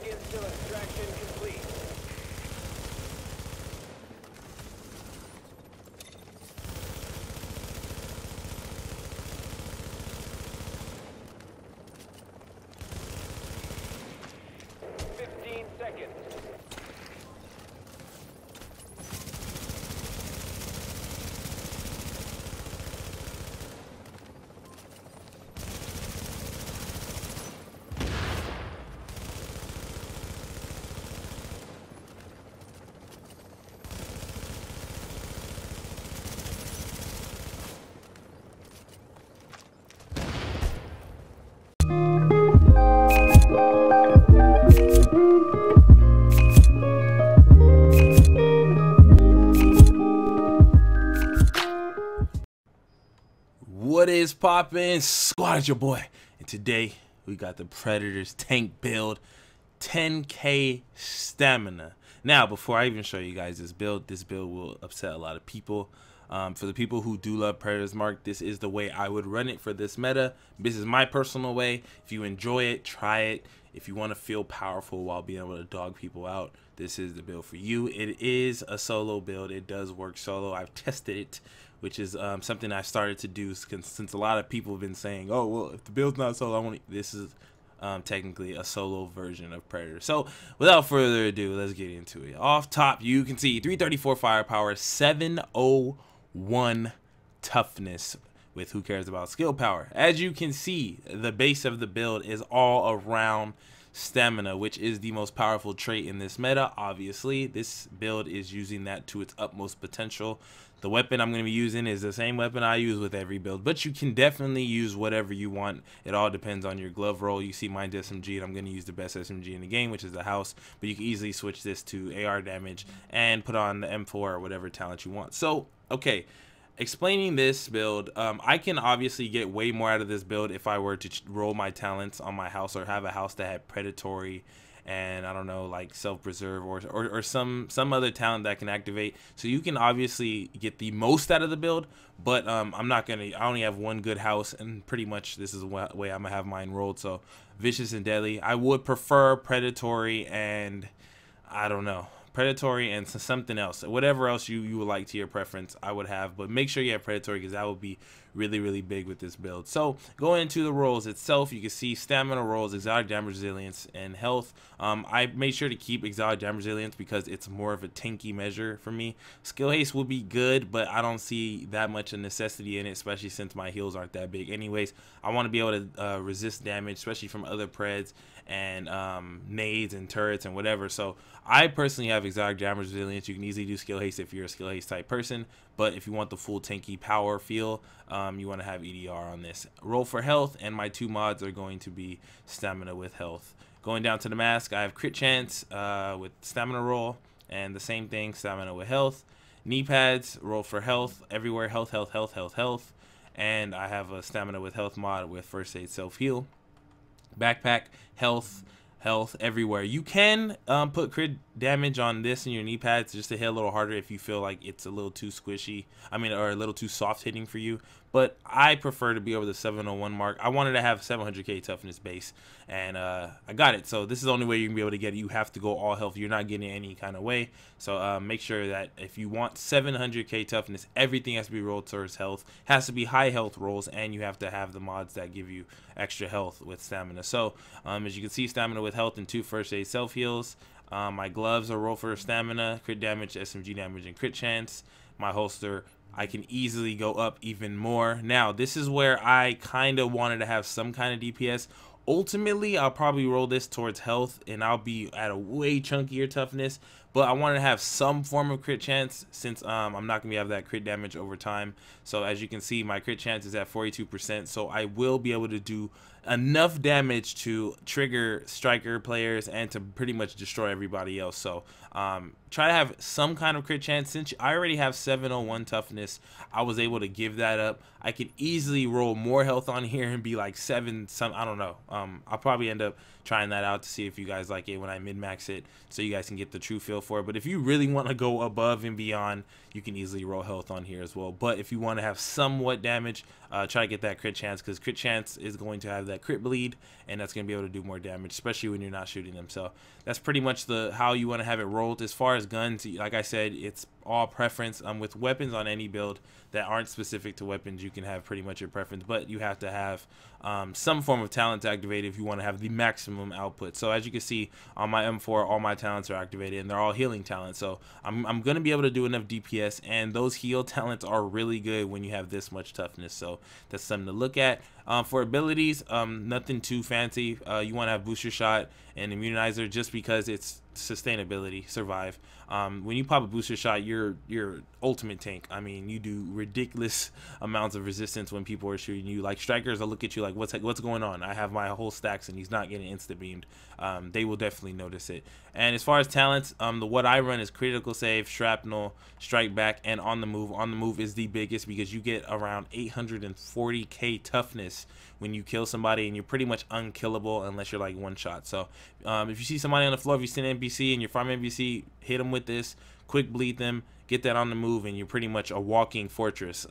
Still extraction complete. Seconds. What is poppin', squad? It's your boy, and today we got the Predator's tank build, 10k stamina. Now, before I even show you guys this build will upset a lot of people. For the people who do love Predator's Mark, this is the way I would run it for this meta. This is my personal way. If you enjoy it, try it. If you want to feel powerful while being able to dog people out, this is the build for you. It is a solo build. It does work solo. I've tested it, which is something I started to do since a lot of people have been saying, oh, well, if the build's not solo, I want this is technically a solo version of Predator. So without further ado, let's get into it. Off top, you can see 334 firepower, 701 toughness, with who cares about skill power. As you can see, the base of the build is all around stamina, which is the most powerful trait in this meta. Obviously, this build is using that to its utmost potential. The weapon I'm going to be using is the same weapon I use with every build, but you can definitely use whatever you want. It all depends on your glove roll. You see mine's SMG, and I'm going to use the best SMG in the game, which is the house, but you can easily switch this to AR damage and put on the M4 or whatever talent you want. So, okay, explaining this build, I can obviously get way more out of this build if I were to roll my talents on my house, or have a house that had predatory and I don't know, like self-preserve or some other talent that can activate. So you can obviously get the most out of the build, but I only have one good house, and pretty much this is the way I'm gonna have mine rolled. So vicious and deadly. I would prefer predatory and I don't know, predatory and something else, whatever else you would like to your preference, I would have, but make sure you have predatory because that would be really big with this build. So going into the rolls itself, you can see stamina rolls, exotic damage resilience, and health. I made sure to keep exotic damage resilience because it's more of a tanky measure for me. Skill haste would be good, but I don't see that much a necessity in it, especially since my heals aren't that big anyways. I want to be able to resist damage, especially from other preds and nades and turrets and whatever. So I personally have exotic damage resilience. You can easily do skill haste if you're a skill haste type person, but if you want the full tanky power feel, you want to have EDR on this. Roll for health, and my two mods are going to be stamina with health. Going down to the mask, I have crit chance with stamina roll, and the same thing, stamina with health. Knee pads, roll for health everywhere, health, and I have a stamina with health mod with first aid self heal. Backpack, health everywhere. You can put crit damage on this in your knee pads just to hit a little harder if you feel like it's a little too squishy, or a little too soft hitting for you, but I prefer to be over the 701 mark. I wanted to have 700k toughness base, and I got it. So this is the only way you can be able to get it. You have to go all health. You're not getting it any kind of way. So make sure that if you want 700k toughness, everything has to be rolled towards health. It has to be high health rolls, and you have to have the mods that give you extra health with stamina. So as you can see, stamina with health and 2 first aid self heals. My gloves are roll for stamina, crit damage, SMG damage, and crit chance. My holster, I can easily go up even more. Now, this is where I kind of wanted to have some kind of DPS. Ultimately, I'll probably roll this towards health, and I'll be at a way chunkier toughness, but I want to have some form of crit chance since I'm not going to have that crit damage over time. So as you can see, my crit chance is at 42%, so I will be able to do enough damage to trigger striker players and to pretty much destroy everybody else. So try to have some kind of crit chance. Since I already have 701 toughness, I was able to give that up. I could easily roll more health on here and be like I don't know. I'll probably end up trying that out to see if you guys like it when I min-max it, so you guys can get the true feel for it. But if you really want to go above and beyond, you can easily roll health on here as well. But if you want to have somewhat damage, try to get that crit chance, because crit chance is going to have that crit bleed, and that's going to be able to do more damage, especially when you're not shooting them. So that's pretty much how you want to have it rolled. As far as guns, like I said, it's all preference. With weapons on any build that aren't specific to weapons, you can have pretty much your preference, but you have to have some form of talent activated if you want to have the maximum output. So as you can see on my M4, all my talents are activated, and they're all healing talents. So I'm going to be able to do enough DPS, and those heal talents are really good when you have this much toughness. So that's something to look at. For abilities, nothing too fancy. You want to have booster shot and immunizer just because it's sustainability, survive. When you pop a booster shot, you're ultimate tank. I mean, you do ridiculous amounts of resistance when people are shooting you. Like strikers will look at you like, what's going on? I have my whole stacks and he's not getting insta beamed. They will definitely notice it. And as far as talents, what I run is critical save, shrapnel, strike back, and on the move. On the move is the biggest because you get around 840k toughness when you kill somebody, and you're pretty much unkillable unless you're like one shot. So if you see somebody on the floor, if you see an NPC and you're farming NPC, hit them with this, quick bleed them, get that on the move, and you're pretty much a walking fortress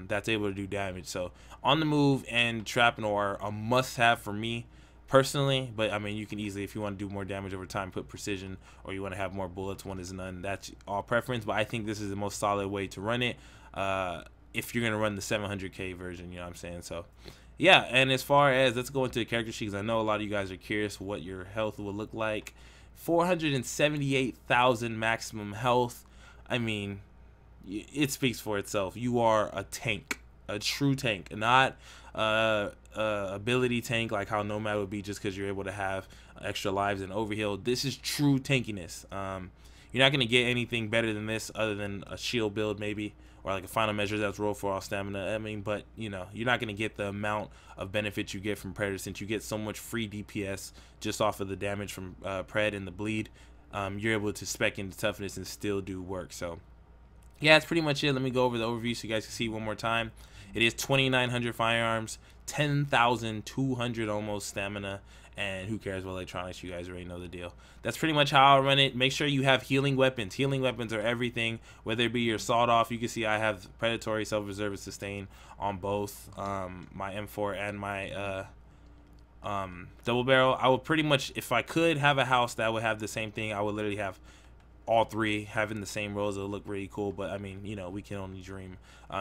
that's able to do damage. So on the move and shrapnel are a must-have for me personally, but I mean, you can easily, if you want to do more damage over time, put precision, or you want to have more bullets, one is none. That's all preference, but I think this is the most solid way to run it if you're going to run the 700k version, you know what I'm saying? So yeah, and as far as, let's go into the character sheet, because I know a lot of you guys are curious what your health will look like. 478,000 maximum health. I mean, it speaks for itself. You are a tank, a true tank, not ability tank like how Nomad would be just because you're able to have extra lives and overheal. This is true tankiness. You're not going to get anything better than this other than a shield build maybe, or like a final measure that's roll for all stamina. I mean, but you know, you're not going to get the amount of benefit you get from Predator, since you get so much free DPS just off of the damage from Pred and the bleed. You're able to spec into toughness and still do work. So yeah, that's pretty much it. Let me go over the overview so you guys can see one more time. It is 2,900 firearms, 10,200 almost stamina, and who cares about electronics? You guys already know the deal. That's pretty much how I run it. Make sure you have healing weapons. Healing weapons are everything, whether it be your sawed off. You can see I have predatory, self-reserve, and sustain on both my M4 and my double barrel. I would pretty much, if I could have a house that would have the same thing, I would literally have all three having the same rolls. It'll look really cool, but I mean, you know, we can only dream.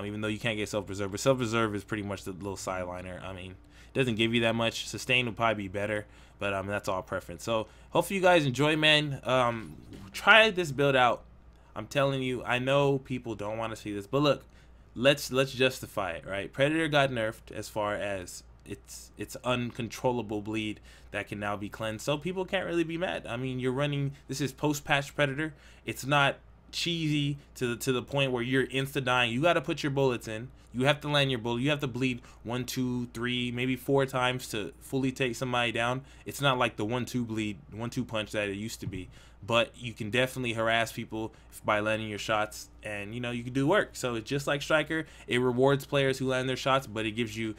Even though you can't get self-reserve, but self-reserve is pretty much the little sideliner. I mean, it doesn't give you that much. Sustain would probably be better, but that's all preference. So hopefully you guys enjoy, man. Try this build out. I'm telling you, I know people don't want to see this, but look, let's justify it, right? Predator got nerfed as far as it's uncontrollable bleed that can now be cleansed, so people can't really be mad. I mean, you're running, this is post-patch Predator. It's not cheesy to the point where you're insta dying. You got to put your bullets in, you have to land your bullet, you have to bleed 1, 2, 3, maybe 4 times to fully take somebody down. It's not like the 1-2 bleed, 1-2 punch that it used to be, but you can definitely harass people by landing your shots, and you know, you can do work. So it's just like Striker, it rewards players who land their shots, but it gives you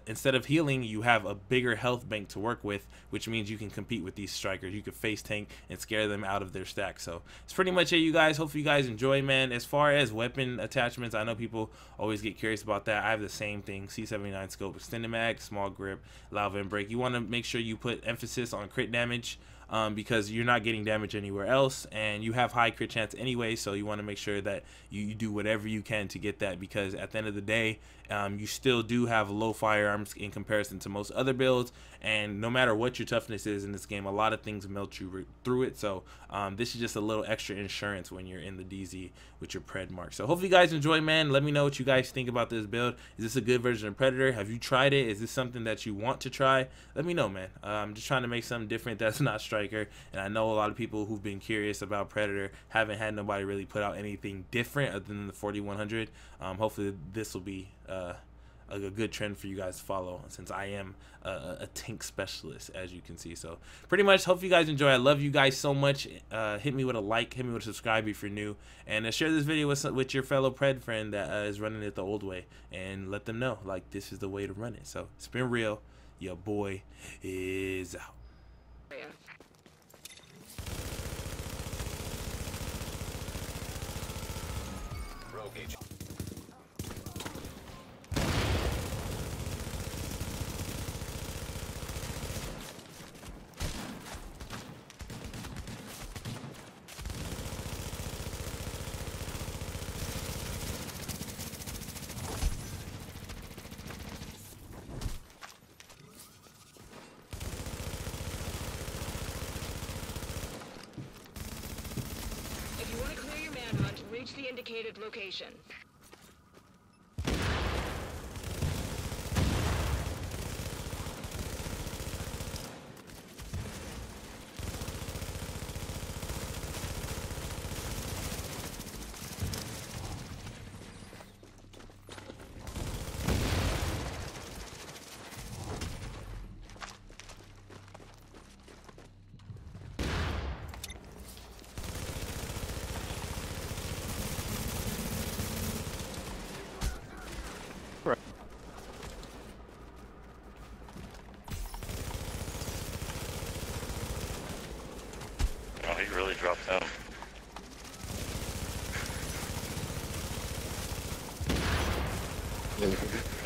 instead of healing, you have a bigger health bank to work with, which means you can compete with these Strikers. You can face tank and scare them out of their stack. So it's pretty much it, you guys. Hopefully you guys enjoy, man. As far as weapon attachments, I know people always get curious about that. I have the same thing: C79 scope, extended mag, small grip, lava and break. You want to make sure you put emphasis on crit damage, because you're not getting damage anywhere else, and you have high crit chance anyway, so you want to make sure that you do whatever you can to get that, because at the end of the day, you still do have low firearms in comparison to most other builds, and no matter what your toughness is in this game, a lot of things melt you through it. So this is just a little extra insurance when you're in the DZ with your pred mark. So hopefully you guys enjoy, man. Let me know what you guys think about this build. Is this a good version of Predator? Have you tried it? Is this something that you want to try? Let me know, man. I'm just trying to make something different that's not Striker, and I know a lot of people who've been curious about Predator haven't had nobody really put out anything different other than the 4100. Hopefully this will be a good trend for you guys to follow, since I am a tank specialist, as you can see. So pretty much, hope you guys enjoy. I love you guys so much. Hit me with a like, hit me with a subscribe if you're new, and share this video with your fellow pred friend that is running it the old way, and let them know like this is the way to run it. So it's been real. Your boy is out. Yeah. the indicated location. Oh, he really dropped down. Yeah.